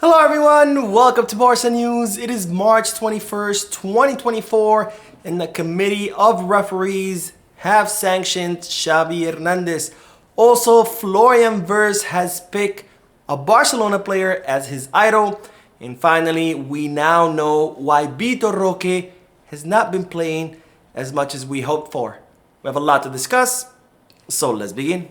Hello everyone, welcome to Barca News. It is March 21st, 2024, and the Committee of Referees have sanctioned Xavi Hernandez. Also, Florian Vers has picked a Barcelona player as his idol. And finally, we now know why Vitor Roque has not been playing as much as we hoped for. We have a lot to discuss, so let's begin.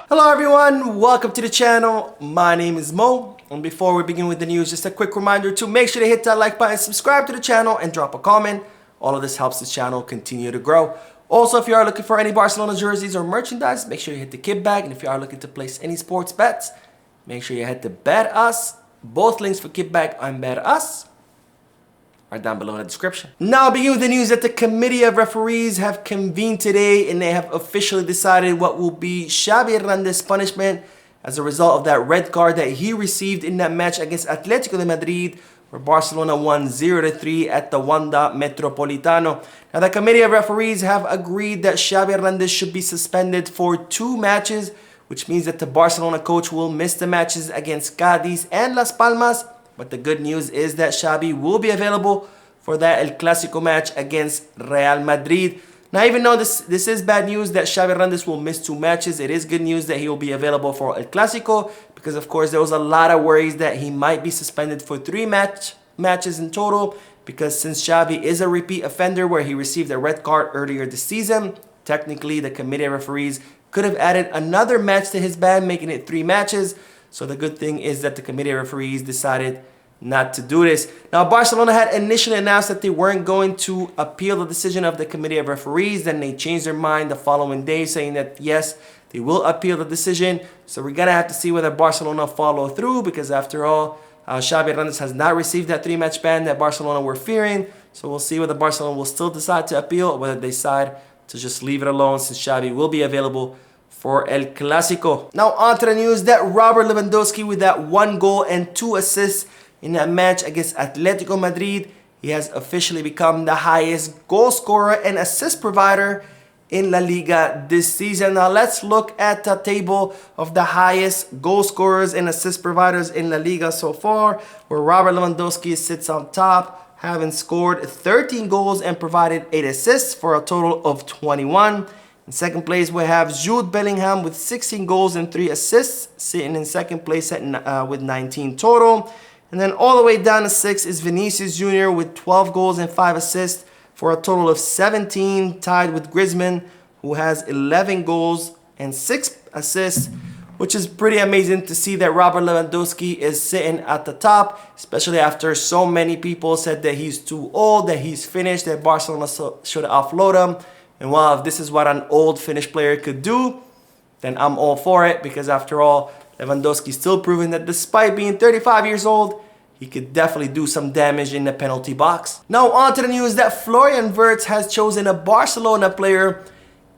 Hello everyone, welcome to the channel. My name is Mo, and before we begin with the news, just a quick reminder to make sure to hit that like button, subscribe to the channel, and drop a comment. All of this helps the channel continue to grow. Also, if you are looking for any Barcelona jerseys or merchandise, make sure you hit the kit bag, and if you are looking to place any sports bets, make sure you head to Bet Us. Both links for kit bag and Bet Us are down below in the description. Now, begin with the news that the Committee of Referees have convened today and they have officially decided what will be Xavi Hernandez's punishment as a result of that red card that he received in that match against Atletico de Madrid, where Barcelona won 0-3 at the Wanda Metropolitano. Now, the Committee of Referees have agreed that Xavi Hernandez should be suspended for 2 matches, which means that the Barcelona coach will miss the matches against Cadiz and Las Palmas. But the good news is that Xavi will be available for that El Clasico match against Real Madrid. Now, even though this is bad news that Xavi Hernandez will miss 2 matches, it is good news that he will be available for El Clasico, because of course there was a lot of worries that he might be suspended for 3 matches in total, because since Xavi is a repeat offender where he received a red card earlier this season, technically the Committee of Referees could have added another match to his ban, making it 3 matches. So the good thing is that the Committee of Referees decided not to do this. Now, Barcelona had initially announced that they weren't going to appeal the decision of the Committee of Referees. Then they changed their mind the following day, saying that yes, they will appeal the decision. So we're going to have to see whether Barcelona follow through, because after all, Xavi Hernandez has not received that 3-match ban that Barcelona were fearing. So we'll see whether Barcelona will still decide to appeal or whether they decide to just leave it alone, since Xavi will be available for El Clasico. Now on to the news that Robert Lewandowski, with that 1 goal and 2 assists in that match against Atletico Madrid, he has officially become the highest goal scorer and assist provider in La Liga this season. Now let's look at the table of the highest goal scorers and assist providers in La Liga so far, where Robert Lewandowski sits on top, having scored 13 goals and provided 8 assists for a total of 21. In second place, we have Jude Bellingham with 16 goals and 3 assists, sitting in second place with 19 total. And then all the way down to 6 is Vinicius Jr. with 12 goals and 5 assists for a total of 17, tied with Griezmann, who has 11 goals and 6 assists, which is pretty amazing to see that Robert Lewandowski is sitting at the top, especially after so many people said that he's too old, that he's finished, that Barcelona should offload him. And well, if this is what an old Finnish player could do, then I'm all for it, because after all, Lewandowski's still proving that despite being 35 years old, he could definitely do some damage in the penalty box. Now on to the news that Florian Wirtz has chosen a Barcelona player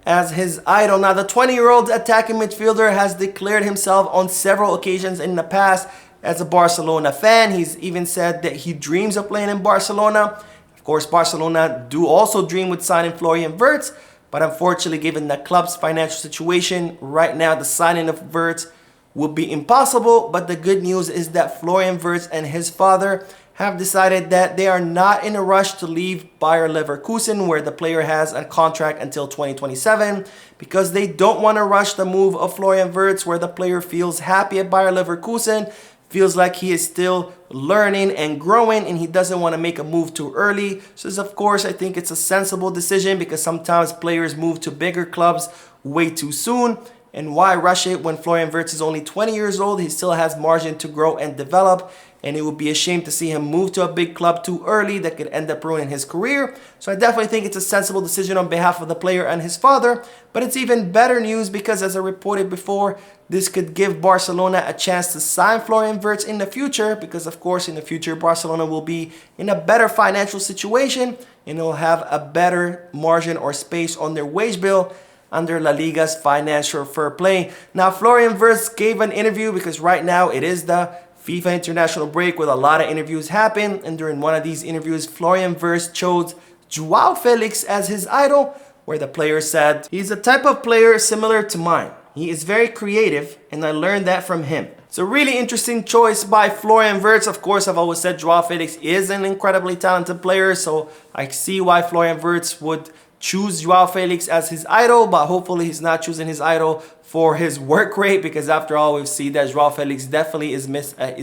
as his idol. Now the 20-year-old attacking midfielder has declared himself on several occasions in the past as a Barcelona fan. He's even said that he dreams of playing in Barcelona. Of course, Barcelona do also dream with signing Florian Wirtz, but unfortunately, given the club's financial situation right now, the signing of Wirtz would be impossible. But the good news is that Florian Vers and his father have decided that they are not in a rush to leave Bayer Leverkusen, where the player has a contract until 2027, because they don't want to rush the move of Florian Wirtz, where the player feels happy at Bayer Leverkusen, feels like he is still learning and growing, and he doesn't want to make a move too early. So of course, I think it's a sensible decision, because sometimes players move to bigger clubs way too soon. And why rush it when Florian Wirtz is only 20 years old? He still has margin to grow and develop, and it would be a shame to see him move to a big club too early. That could end up ruining his career. So I definitely think it's a sensible decision on behalf of the player and his father. But it's even better news because, as I reported before, this could give Barcelona a chance to sign Florian Wirtz in the future, because of course in the future Barcelona will be in a better financial situation and will have a better margin or space on their wage bill. under La Liga's financial fair play. Now, Florian Vers gave an interview because right now it is the FIFA international break with a lot of interviews happen. And during one of these interviews, Florian Vers chose Joao Felix as his idol, where the player said, "He's a type of player similar to mine. He is very creative and I learned that from him." It's a really interesting choice by Florian Wirtz. Of course, I've always said Joao Felix is an incredibly talented player, so I see why Florian Wirtz would choose Joao Felix as his idol, but hopefully he's not choosing his idol for his work rate, because after all, we've seen that Joao Felix definitely is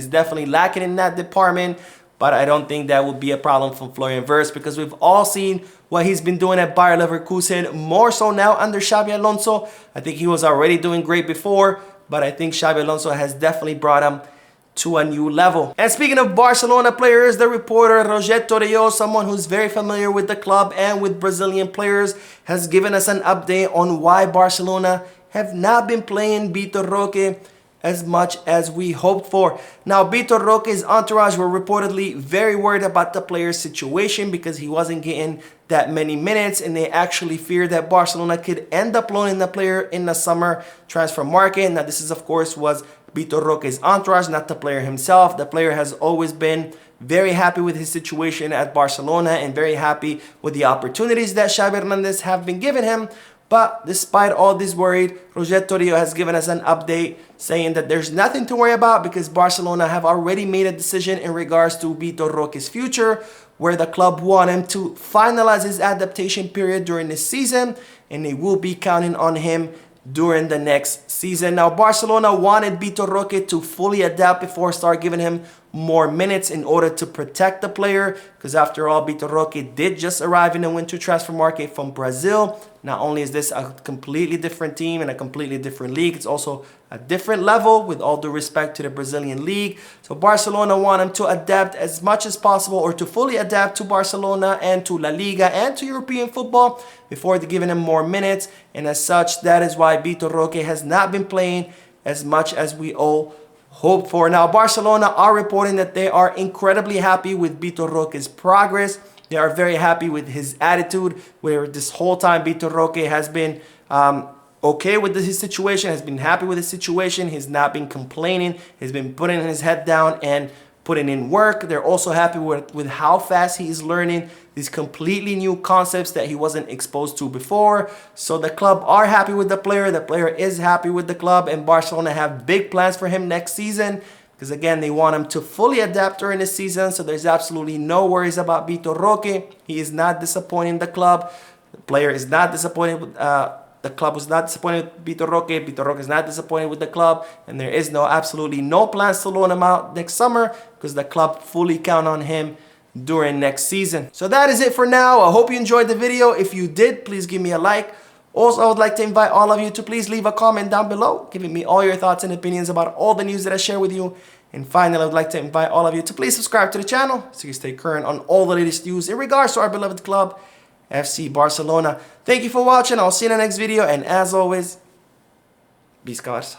definitely lacking in that department. But I don't think that would be a problem for Florian Vers, because we've all seen what he's been doing at Bayer Leverkusen, more so now under Xabi Alonso. I think he was already doing great before, but I think Xabi Alonso has definitely brought him to a new level. And speaking of Barcelona players, the reporter Roger Torrio, someone who's very familiar with the club and with Brazilian players, has given us an update on why Barcelona have not been playing Vitor Roque as much as we hoped for. Now, Vitor Roque's entourage were reportedly very worried about the player's situation because he wasn't getting that many minutes, and they actually feared that Barcelona could end up loaning the player in the summer transfer market. Now, this is, of course, was Vitor Roque's entourage, not the player himself. The player has always been very happy with his situation at Barcelona and very happy with the opportunities that Xavi Hernandez have been giving him. But despite all this worried, Roger Torrio has given us an update saying that there's nothing to worry about because Barcelona have already made a decision in regards to Vitor Roque's future, where the club want him to finalize his adaptation period during this season, and they will be counting on him during the next season. Now, Barcelona wanted Vitor Roque to fully adapt before start giving him more minutes in order to protect the player, because after all, Vitor Roque did just arrive in the winter transfer market from Brazil. Not only is this a completely different team and a completely different league, it's also a different level, with all due respect to the Brazilian league. So Barcelona want him to adapt as much as possible, or to fully adapt to Barcelona and to La Liga and to European football before they're giving him more minutes. And as such, that is why Vitor Roque has not been playing as much as we all hoped for. Now, Barcelona are reporting that they are incredibly happy with Vitor Roque's progress. They are very happy with his attitude, where this whole time Vitor Roque has been okay with his situation, has been happy with his situation. He's not been complaining. He's been putting his head down and putting in work. They're also happy with how fast he is learning these completely new concepts that he wasn't exposed to before. So the club are happy with the player. The player is happy with the club, and Barcelona have big plans for him next season, because again, they want him to fully adapt during the season. So there's absolutely no worries about Vitor Roque. He is not disappointing the club. The player is not disappointed with the club was not disappointed with Vitor Roque. Vitor Roque is not disappointed with the club, and there is absolutely no plans to loan him out next summer, because the club fully count on him during next season. So that is it for now. I hope you enjoyed the video. If you did, please give me a like. Also, I would like to invite all of you to please leave a comment down below, giving me all your thoughts and opinions about all the news that I share with you. And finally, I would like to invite all of you to please subscribe to the channel so you stay current on all the latest news in regards to our beloved club, FC Barcelona. Thank you for watching. I'll see you in the next video. And as always, Visca Barça.